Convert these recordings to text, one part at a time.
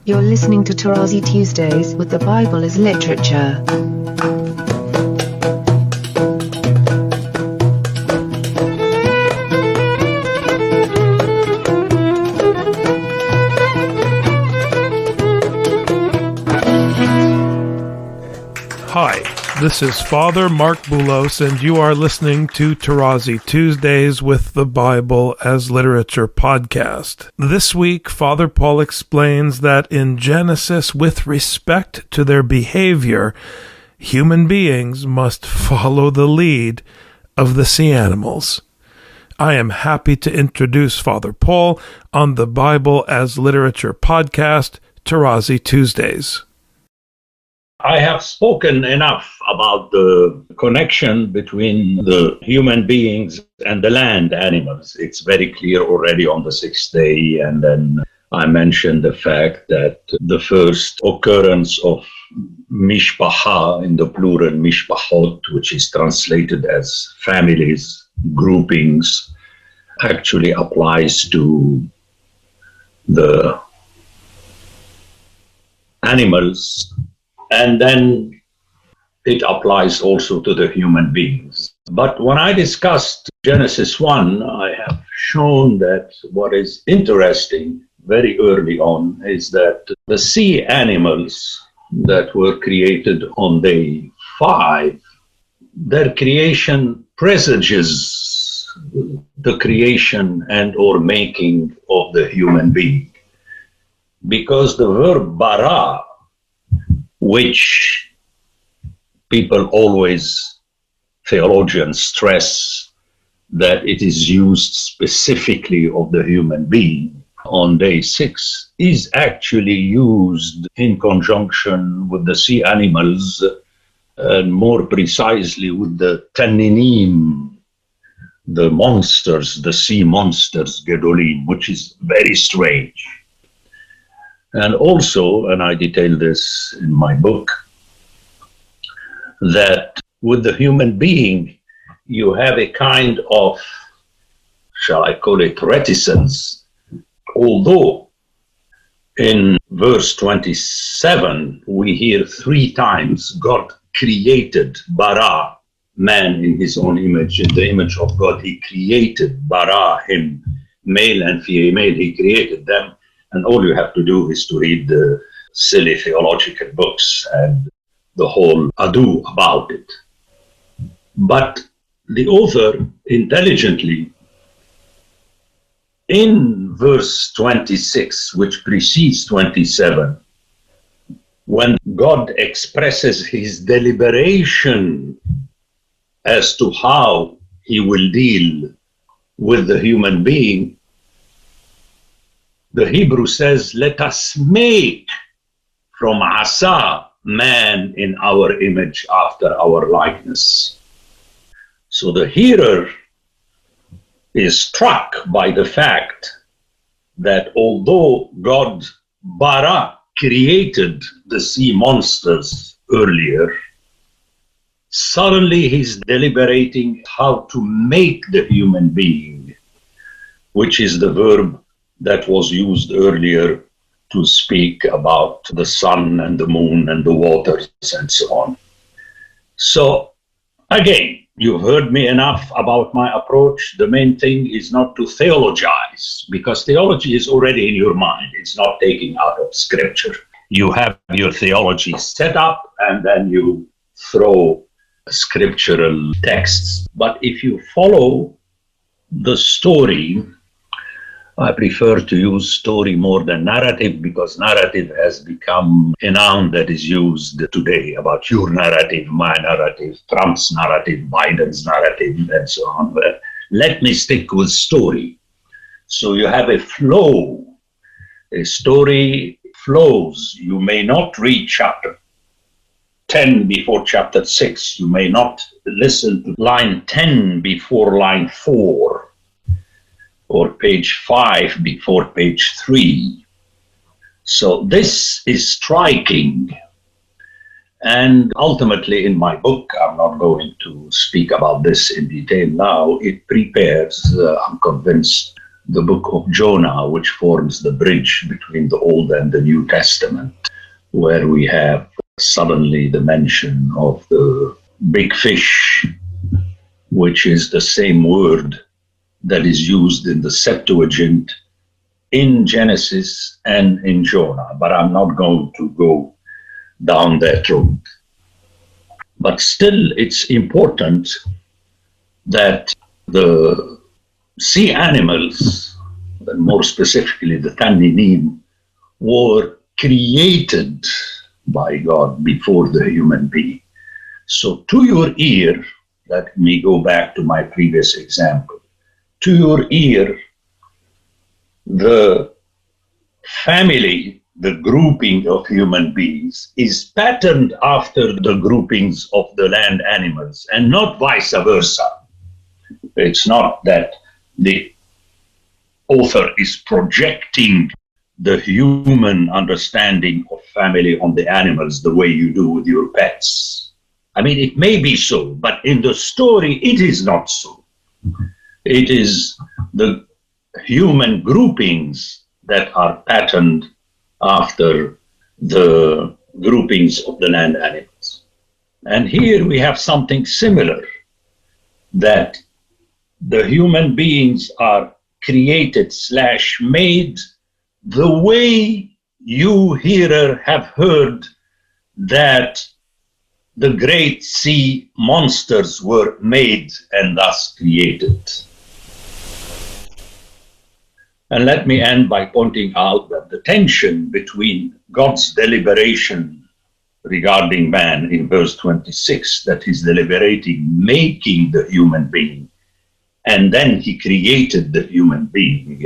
You're listening to Tarazi Tuesdays with the Bible as Literature. Hi, this is Father Mark Boulos, and you are listening to Tarazi Tuesdays with the Bible as Literature podcast. This week, Father Paul explains that in Genesis, with respect to their behavior, human beings must follow the lead of the sea animals. I am happy to introduce Father Paul on the Bible as Literature podcast, Tarazi Tuesdays. I have spoken enough about the connection between the human beings and the land animals. It's very clear already on the sixth day. And then I mentioned the fact that the first occurrence of mishpacha, in the plural mishpachot, which is translated as families, groupings, actually applies to the animals. And then it applies also to the human beings. But when I discussed Genesis 1, I have shown that what is interesting very early on is that the sea animals that were created on day 5, their creation presages the creation and or making of the human being. Because the verb bara, which people always, theologians stress that it is used specifically of the human being on day 6, is actually used in conjunction with the sea animals, and more precisely with the Tanninim, the monsters, the sea monsters, Gedolim, which is very strange. And also, and I detail this in my book, that with the human being, you have a kind of, shall I call it, reticence. Although in verse 27, we hear 3 times God created bara, man in his own image. In the image of God, he created bara, him, male and female, he created them. And all you have to do is to read the silly theological books and the whole ado about it. But the author intelligently, in verse 26, which precedes 27, when God expresses his deliberation as to how he will deal with the human being, the Hebrew says, let us make from Asa man in our image after our likeness. So the hearer is struck by the fact that although God bara created the sea monsters earlier, suddenly he's deliberating how to make the human being, which is the verb that was used earlier to speak about the sun and the moon and the waters and so on. So again, you've heard me enough about my approach. The main thing is not to theologize, because theology is already in your mind. It's not taking out of scripture. You have your theology set up and then you throw scriptural texts. But if you follow the story, I prefer to use story more than narrative, because narrative has become a noun that is used today about your narrative, my narrative, Trump's narrative, Biden's narrative, and so on. But let me stick with story. So you have a flow. A story flows. You may not read chapter 10 before chapter 6. You may not listen to line 10 before line 4. Or page 5 before page 3. So this is striking. And ultimately in my book, I'm not going to speak about this in detail now, it prepares, I'm convinced, the book of Jonah, which forms the bridge between the Old and the New Testament, where we have suddenly the mention of the big fish, which is the same word that is used in the Septuagint in Genesis and in Jonah. But I'm not going to go down that road. But still, it's important that the sea animals, and more specifically the tannin, were created by God before the human being. So to your ear, let me go back to my previous example, to your ear, the family, the grouping of human beings, is patterned after the groupings of the land animals and not vice versa. It's not that the author is projecting the human understanding of family on the animals the way you do with your pets. I mean, it may be so, but in the story, it is not so. It is the human groupings that are patterned after the groupings of the land animals. And here we have something similar, that the human beings are created / made the way you hearer have heard that the great sea monsters were made and thus created. And let me end by pointing out that the tension between God's deliberation regarding man in verse 26, that he's deliberating making the human being, and then he created the human being,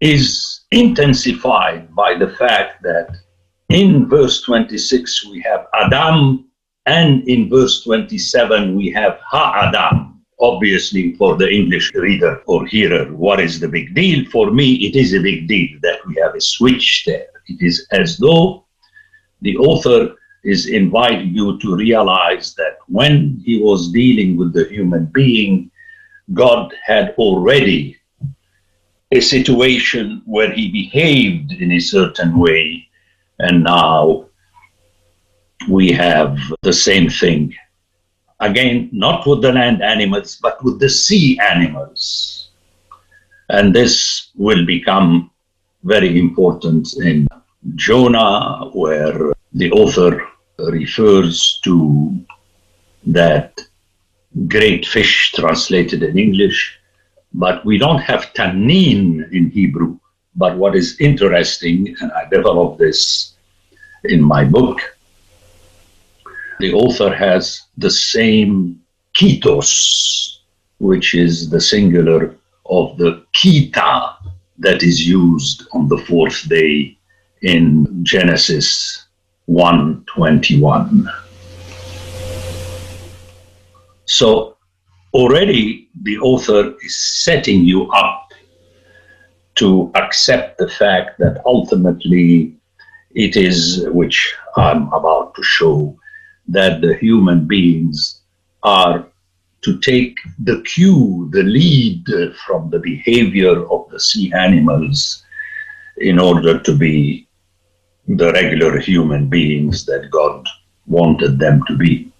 is intensified by the fact that in verse 26 we have Adam, and in verse 27 we have Ha-Adam. Obviously, for the English reader or hearer, what is the big deal? For me, it is a big deal that we have a switch there. It is as though the author is inviting you to realize that when he was dealing with the human being, God had already a situation where he behaved in a certain way, and now we have the same thing. Again, not with the land animals, but with the sea animals. And this will become very important in Jonah, where the author refers to that great fish translated in English, but we don't have tannin in Hebrew. But what is interesting, and I developed this in my book, the author has the same ketos, which is the singular of the kita that is used on the fourth day in Genesis 1:21. So already the author is setting you up to accept the fact that ultimately it is, which I'm about to show, that the human beings are to take the cue, the lead from the behavior of the sea animals in order to be the regular human beings that God wanted them to be.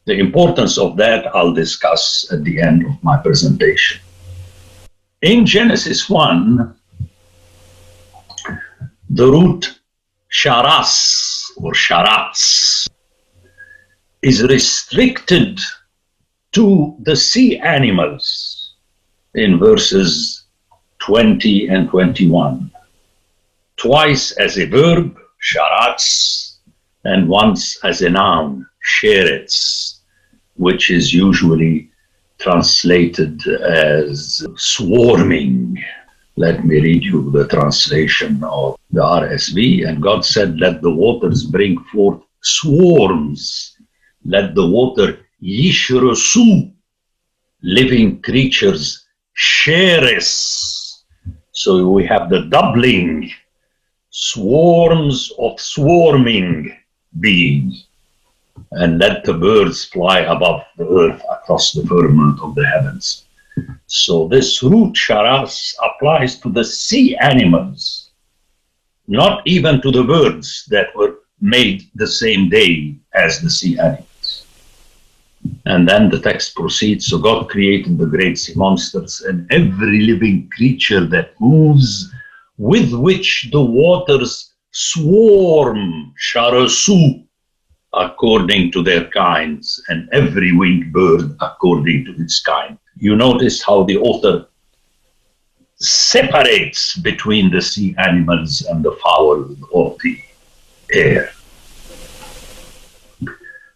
The importance of that I'll discuss at the end of my presentation. In Genesis 1, the root sharas or sharats is restricted to the sea animals in verses 20 and 21. Twice as a verb, sharats, and once as a noun, sherets, which is usually translated as swarming. Let me read you the translation of the RSV. And God said, let the waters bring forth swarms. Let the water yishrusu, living creatures, sheres. So we have the doubling, swarms of swarming beings. And let the birds fly above the earth across the firmament of the heavens. So this root sharas applies to the sea animals, not even to the birds that were made the same day as the sea animals. And then the text proceeds, so God created the great sea monsters and every living creature that moves, with which the waters swarm, sharasu, according to their kinds, and every winged bird according to its kind. You notice how the author separates between the sea animals and the fowl of the air.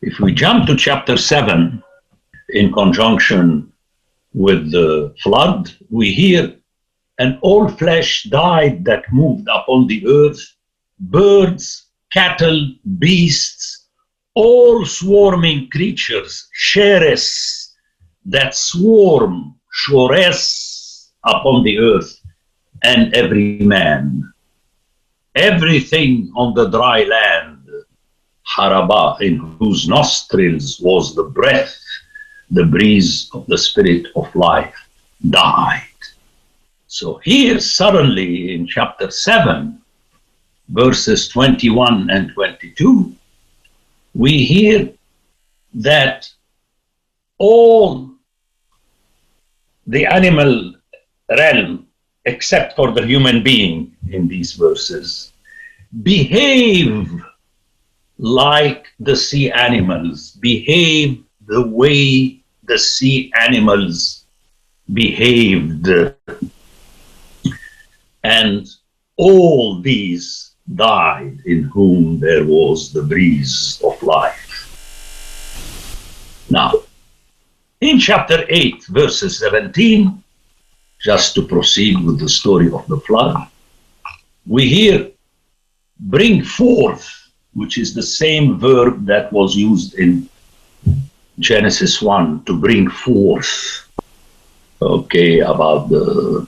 If we jump to chapter 7, in conjunction with the flood, we hear, and all flesh died that moved upon the earth, birds, cattle, beasts, all swarming creatures, sheres, that swarm, shores, upon the earth, and every man. Everything on the dry land, haraba, in whose nostrils was the breath, the breeze of the spirit of life, died. So here suddenly in chapter 7, verses 21 and 22, we hear that all the animal realm, except for the human being in these verses, behave like the sea animals, behave the way the sea animals behaved. And all these died in whom there was the breeze of life. Now, in chapter 8, verses 17, just to proceed with the story of the flood, we hear bring forth, which is the same verb that was used in Genesis 1, to bring forth, okay, about the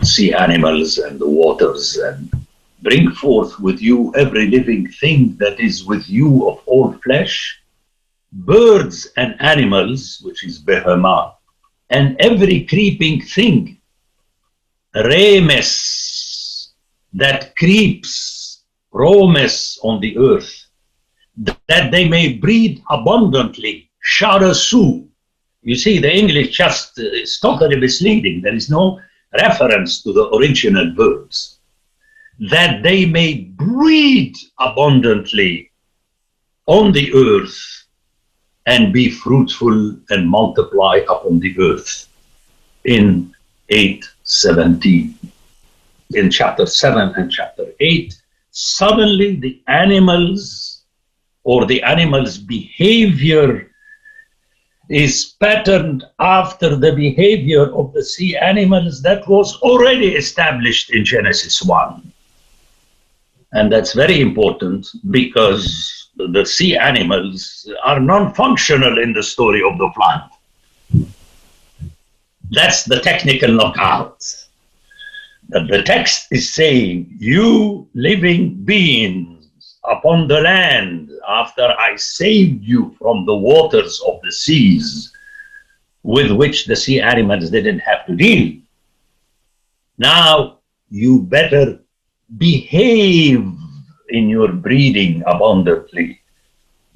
sea animals and the waters, and bring forth with you every living thing that is with you of all flesh, birds and animals, which is behemah, and every creeping thing, remes, that creeps, romes on the earth, that they may breed abundantly, sharasu. You see, the English just is totally misleading. There is no reference to the original verbs. That they may breed abundantly on the earth and be fruitful and multiply upon the earth. In 8:17. In chapter 7 and chapter 8, suddenly the animals or the animal's behavior is patterned after the behavior of the sea animals that was already established in Genesis 1. And that's very important because the sea animals are non-functional in the story of the flood. That's the technical knockout. That the text is saying, you living beings upon the land, after I saved you from the waters of the seas, with which the sea animals didn't have to deal, now you better behave in your breeding abundantly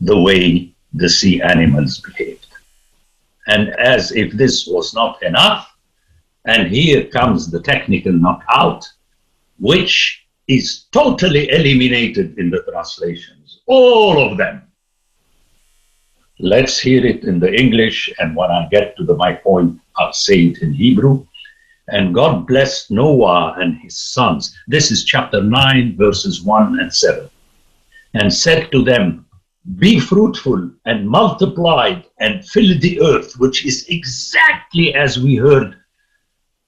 the way the sea animals behaved. And as if this was not enough, and here comes the technical knockout, which is totally eliminated in the translations, all of them. Let's hear it in the English, and when I get to my point, I'll say it in Hebrew. And God blessed Noah and his sons. This is chapter 9, verses 1 and 7. And said to them, be fruitful and multiply and fill the earth, which is exactly as we heard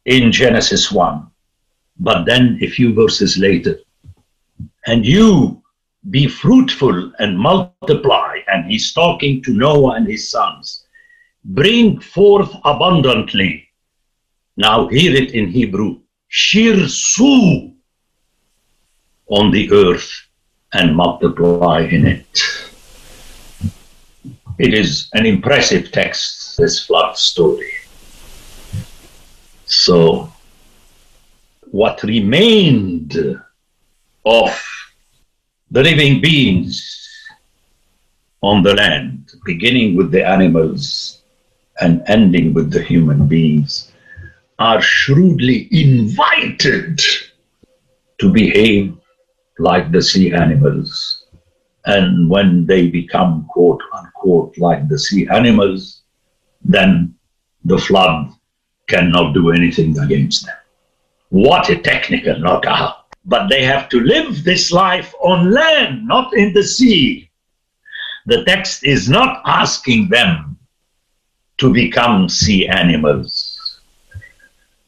in Genesis 1. But then a few verses later, and you be fruitful and multiply, and he's talking to Noah and his sons, bring forth abundantly. Now hear it in Hebrew, shirsu, on the earth and multiply in it. It is an impressive text, this flood story. So what remained of the living beings on the land, beginning with the animals and ending with the human beings, are shrewdly invited to behave like the sea animals. And when they become, quote unquote, like the sea animals, then the flood cannot do anything against them. What a technical knockout. But they have to live this life on land, not in the sea. The text is not asking them to become sea animals.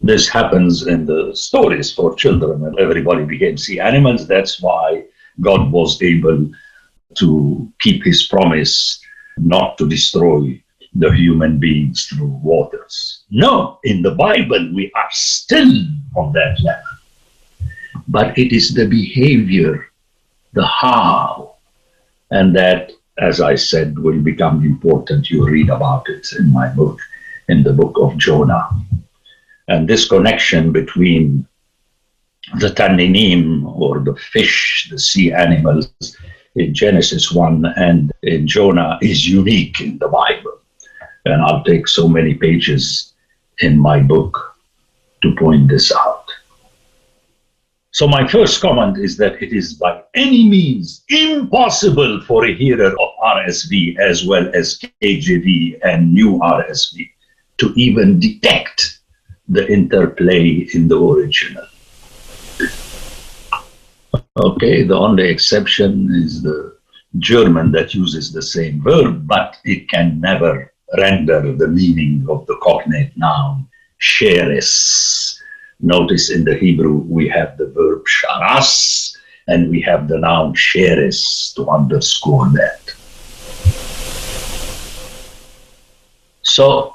This happens in the stories for children, and everybody became sea animals. That's why God was able to keep his promise not to destroy the human beings through waters. No, in the Bible, we are still on that level. But it is the behavior, the how, and that, as I said, will become important. You read about it in my book, in the book of Jonah. And this connection between the Tanninim, or the fish, the sea animals, in Genesis 1 and in Jonah is unique in the Bible. And I'll take so many pages in my book to point this out. So my first comment is that it is by any means impossible for a hearer of RSV as well as KJV and New RSV to even detect the interplay in the original. Okay, the only exception is the German that uses the same verb, but it can never render the meaning of the cognate noun sheres. Notice in the Hebrew we have the verb sharas and we have the noun sheres to underscore that. So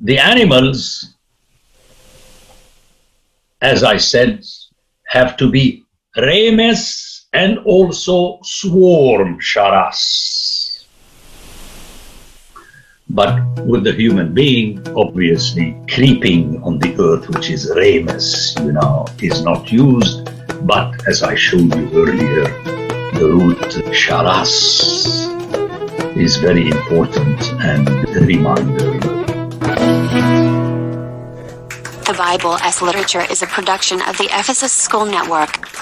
the animals, as I said, have to be remes and also swarm sharas. But with the human being, obviously, creeping on the earth, which is remes, is not used. But as I showed you earlier, the root sharas is very important and a reminder. The Bible as Literature is a production of the Ephesus School Network.